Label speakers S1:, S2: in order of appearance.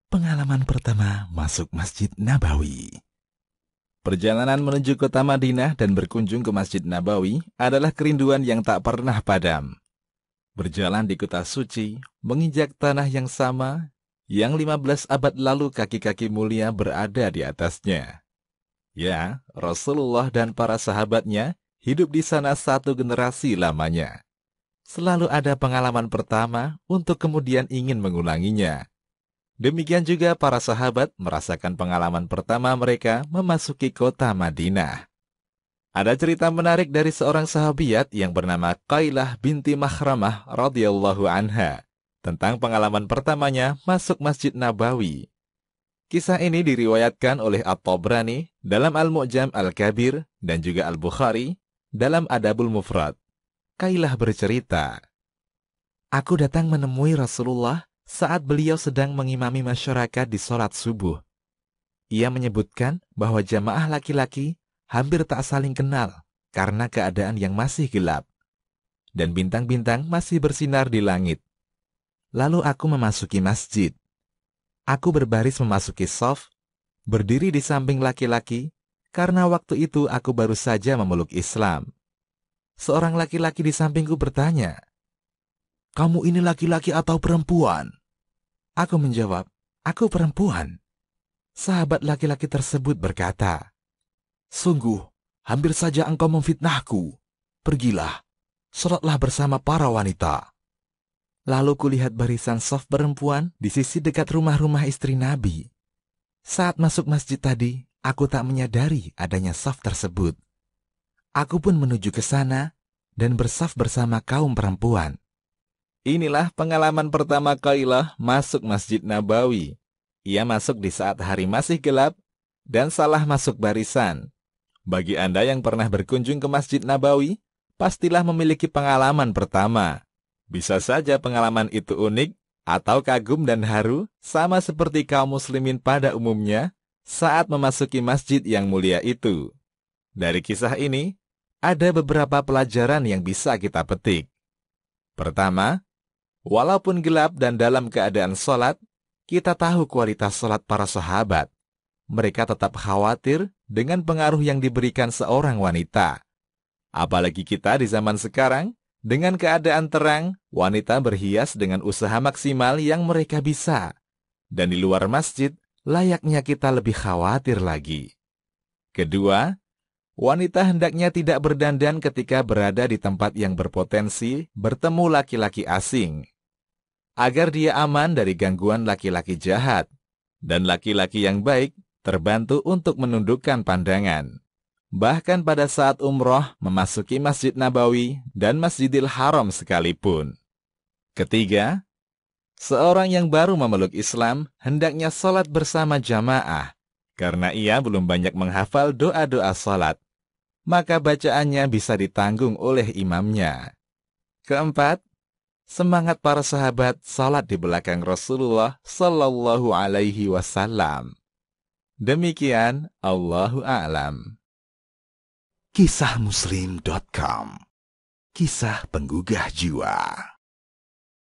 S1: Pengalaman pertama masuk Masjid Nabawi. Perjalanan menuju kota Madinah dan berkunjung ke Masjid Nabawi adalah kerinduan yang tak pernah padam. Berjalan di kota suci, menginjak tanah yang sama, yang 15 abad lalu kaki-kaki mulia berada di atasnya. Ya, Rasulullah dan para sahabatnya hidup di sana satu generasi lamanya. Selalu ada pengalaman pertama untuk kemudian ingin mengulanginya. Demikian juga para sahabat merasakan pengalaman pertama mereka memasuki kota Madinah. Ada cerita menarik dari seorang sahabiat yang bernama Qailah binti Makhramah radhiyallahu anha tentang pengalaman pertamanya masuk Masjid Nabawi. Kisah ini diriwayatkan oleh At-Tabrani dalam Al-Mu'jam Al-Kabir dan juga Al-Bukhari dalam Adabul Mufrad. Qailah bercerita, "Aku datang menemui Rasulullah saat beliau sedang mengimami masyarakat di sholat subuh. Ia menyebutkan bahwa jamaah laki-laki hampir tak saling kenal karena keadaan yang masih gelap, dan bintang-bintang masih bersinar di langit. Lalu aku memasuki masjid. Aku berbaris memasuki shaf, berdiri di samping laki-laki, karena waktu itu aku baru saja memeluk Islam. Seorang laki-laki di sampingku bertanya, 'Kamu ini laki-laki atau perempuan?' Aku menjawab, 'Aku perempuan.' Sahabat laki-laki tersebut berkata, 'Sungguh, hampir saja engkau memfitnahku. Pergilah, sholatlah bersama para wanita.' Lalu kulihat barisan shaf perempuan di sisi dekat rumah-rumah istri Nabi. Saat masuk masjid tadi, aku tak menyadari adanya shaf tersebut. Aku pun menuju ke sana dan bersaf bersama kaum perempuan." Inilah pengalaman pertama Qailah masuk Masjid Nabawi. Ia masuk di saat hari masih gelap dan salah masuk barisan. Bagi Anda yang pernah berkunjung ke Masjid Nabawi, pastilah memiliki pengalaman pertama. Bisa saja pengalaman itu unik atau kagum dan haru, sama seperti kaum muslimin pada umumnya saat memasuki masjid yang mulia itu. Dari kisah ini, ada beberapa pelajaran yang bisa kita petik. Pertama, walaupun gelap dan dalam keadaan sholat, kita tahu kualitas sholat para sahabat. Mereka tetap khawatir dengan pengaruh yang diberikan seorang wanita. Apalagi kita di zaman sekarang, dengan keadaan terang, wanita berhias dengan usaha maksimal yang mereka bisa. Dan di luar masjid, layaknya kita lebih khawatir lagi. Kedua, wanita hendaknya tidak berdandan ketika berada di tempat yang berpotensi bertemu laki-laki asing, agar dia aman dari gangguan laki-laki jahat, dan laki-laki yang baik terbantu untuk menundukkan pandangan. Bahkan pada saat umroh memasuki Masjid Nabawi dan Masjidil Haram sekalipun. Ketiga, seorang yang baru memeluk Islam hendaknya sholat bersama jamaah, karena ia belum banyak menghafal doa-doa sholat, maka bacaannya bisa ditanggung oleh imamnya. Keempat, semangat para sahabat salat di belakang Rasulullah Sallallahu Alaihi Wasallam. Demikian, Allahu a'lam. Kisahmuslim.com. Kisah penggugah jiwa.